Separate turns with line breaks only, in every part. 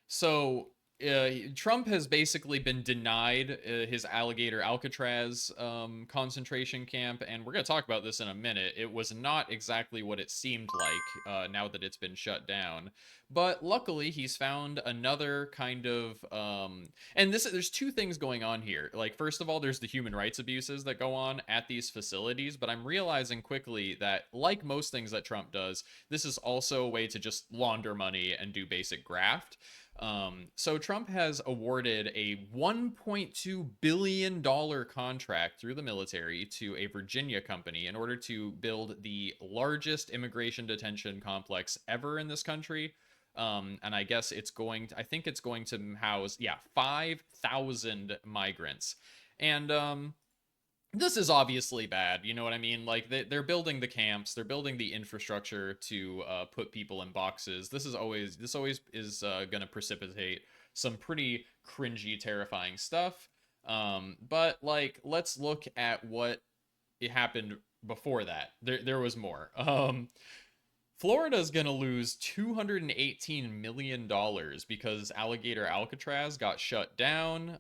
So Trump has basically been denied his Alligator Alcatraz concentration camp, and we're going to talk about this in a minute. It was not exactly what it seemed like now that it's been shut down, but luckily he's found another kind of and this there's two things going on here. Like first of all, there's the human rights abuses that go on at these facilities, but I'm realizing quickly that like most things that Trump does, this is also a way to just launder money and do basic graft. So Trump has awarded a $1.2 billion contract through the military to a Virginia company in order to build the largest immigration detention complex ever in this country. And I guess I think it's going to house, yeah, 5,000 migrants. And this is obviously bad. You know what I mean? Like they're building the camps, they're building the infrastructure to put people in boxes. This always is going to precipitate some pretty cringy, terrifying stuff. But like, let's look at what it happened before that. There was more. Florida's going to lose $218 million because Alligator Alcatraz got shut down.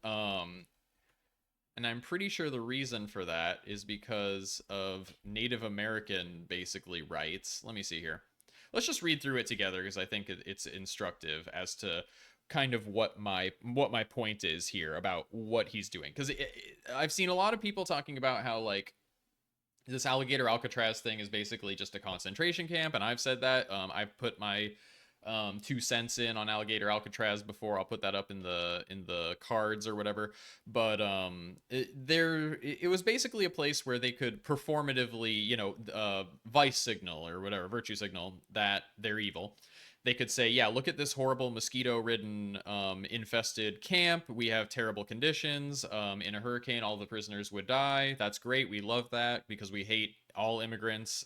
And I'm pretty sure the reason for that is because of Native American, basically, rights. Let me see here. Let's just read through it together because I think it's instructive as to kind of what my point is here about what he's doing. Because I've seen a lot of people talking about how like this Alligator Alcatraz thing is basically just a concentration camp, and I've said that. I've put my 2 cents in on Alligator Alcatraz before. I'll put that up in the cards or whatever. But it was basically a place where they could performatively, vice signal or whatever, virtue signal that they're evil. They could say, yeah, look at this horrible mosquito-ridden, infested camp. We have terrible conditions. In a hurricane, all the prisoners would die. That's great. We love that because we hate all immigrants.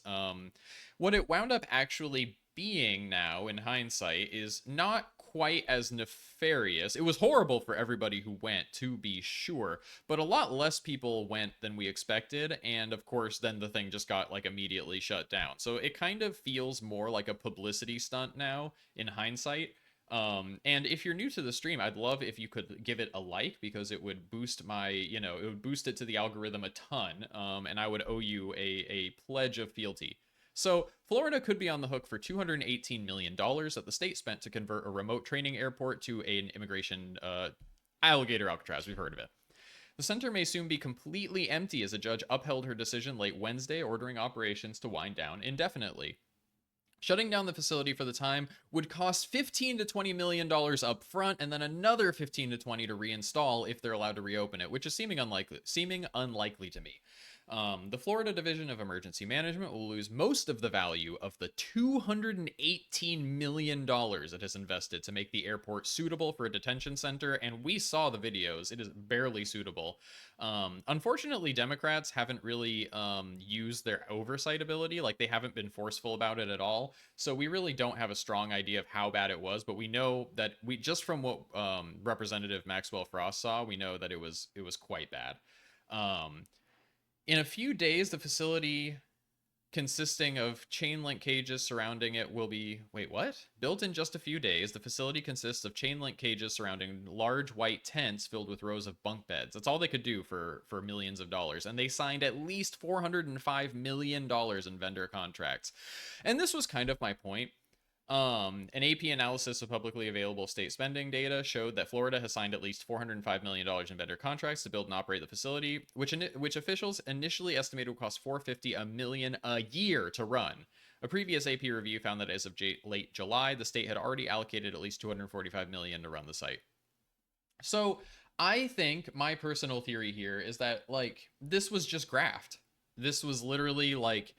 What it wound up actually being now, in hindsight, is not quite as nefarious. It was horrible for everybody who went, to be sure, but a lot less people went than we expected, and of course then the thing just got like immediately shut down. So it kind of feels more like a publicity stunt now in hindsight. And if you're new to the stream, I'd love if you could give it a like because it would boost it would boost it to the algorithm a ton. And I would owe you a pledge of fealty. So, Florida could be on the hook for $218 million that the state spent to convert a remote training airport to an immigration Alligator Alcatraz. We've heard of it. The center may soon be completely empty as a judge upheld her decision late Wednesday, ordering operations to wind down indefinitely. Shutting down the facility for the time would cost $15 to $20 million up front and then another 15 to 20 to reinstall if they're allowed to reopen it, which is seeming unlikely to me. The Florida Division of Emergency Management will lose most of the value of the $218 million it has invested to make the airport suitable for a detention center, and we saw the videos. It is barely suitable. Unfortunately, Democrats haven't really used their oversight ability. Like, they haven't been forceful about it at all. So we really don't have a strong idea of how bad it was, but we know that just from what Representative Maxwell Frost saw, we know that it was quite bad. In a few days, the facility consisting of chain link cages surrounding it will be built in just a few days. The facility consists of chain link cages surrounding large white tents filled with rows of bunk beds. That's all they could do for millions of dollars, and they signed at least $405 million in vendor contracts. And this was kind of my point. An AP analysis of publicly available state spending data showed that Florida has signed at least $405 million in vendor contracts to build and operate the facility, which officials initially estimated would cost $450 million a year to run. A previous AP review found that as of late July, the state had already allocated at least $245 million to run the site. So I think my personal theory here is that like this was just graft. This was literally like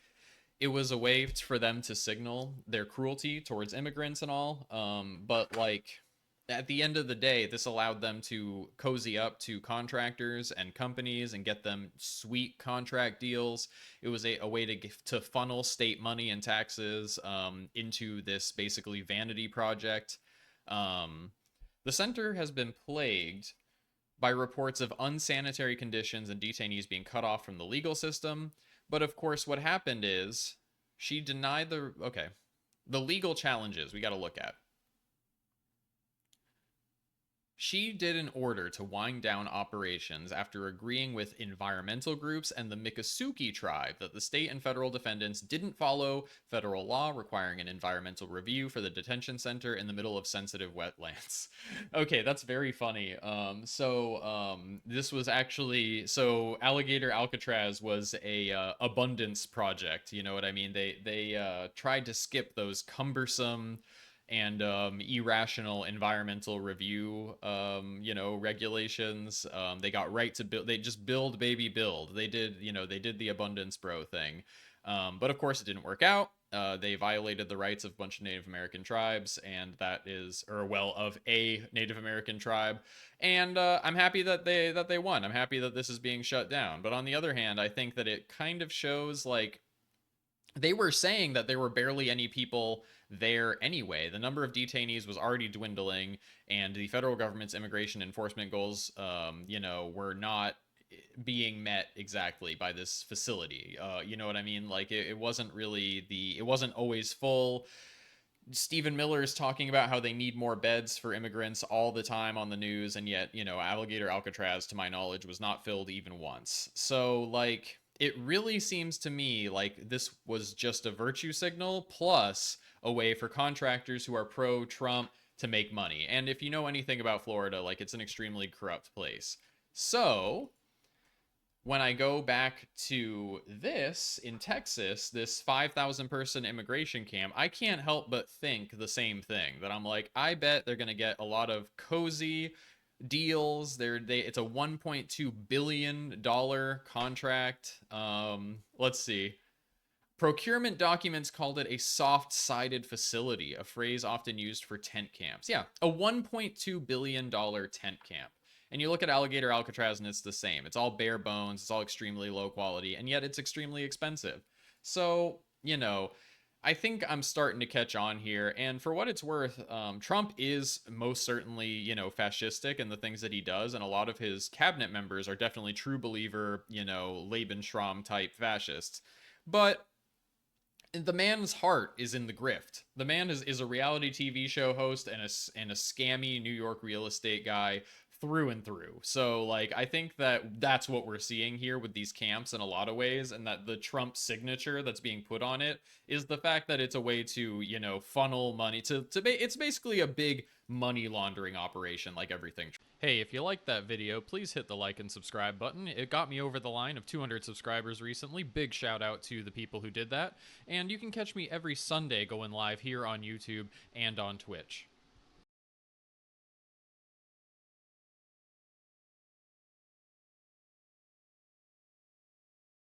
it was a way for them to signal their cruelty towards immigrants and all. But like at the end of the day, this allowed them to cozy up to contractors and companies and get them sweet contract deals. It was a way to funnel state money and taxes into this basically vanity project. The center has been plagued by reports of unsanitary conditions and detainees being cut off from the legal system. But of course, what happened is she denied the legal challenges we got to look at. She did an order to wind down operations after agreeing with environmental groups and the Miccosukee tribe that the state and federal defendants didn't follow federal law requiring an environmental review for the detention center in the middle of sensitive wetlands. Okay, that's very funny. This was actually Alligator Alcatraz was a abundance project. You know what I mean? They tried to skip those cumbersome and irrational environmental review, regulations. They got right to build. They just build, baby, build. They did the abundance bro thing. But of course, it didn't work out. They violated the rights of a bunch of Native American tribes, and of a Native American tribe. And I'm happy that they won. I'm happy that this is being shut down. But on the other hand, I think that it kind of shows like they were saying that there were barely any people there anyway. The number of detainees was already dwindling, and the federal government's immigration enforcement goals, were not being met exactly by this facility. You know what I mean? Like it wasn't really it wasn't always full. Stephen Miller is talking about how they need more beds for immigrants all the time on the news, and yet, Alligator Alcatraz, to my knowledge, was not filled even once. So, like, it really seems to me like this was just a virtue signal plus a way for contractors who are pro-Trump to make money. And if you know anything about Florida, like, it's an extremely corrupt place. So, when I go back to this in Texas, this 5,000 person immigration camp, I can't help but think the same thing. That I'm like, I bet they're going to get a lot of cozy deals. It's a $1.2 billion contract. Let's see. Procurement documents called it a soft-sided facility, a phrase often used for tent camps. Yeah, a $1.2 billion tent camp. And you look at Alligator Alcatraz and it's the same. It's all bare bones, it's all extremely low quality, and yet it's extremely expensive. So, I think I'm starting to catch on here. And for what it's worth, Trump is most certainly, fascistic in the things that he does. And a lot of his cabinet members are definitely true believer, Lebensraum type fascists. But the man's heart is in the grift. The man is a reality TV show host and a scammy New York real estate guy through and through. So, like, I think that's what we're seeing here with these camps in a lot of ways, and that the Trump signature that's being put on it is the fact that it's a way to, funnel money it's basically a big money laundering operation, like everything. Hey, if you liked that video, please hit the like and subscribe button. It got me over the line of 200 subscribers recently. Big shout out to the people who did that. And you can catch me every Sunday going live here on YouTube and on Twitch.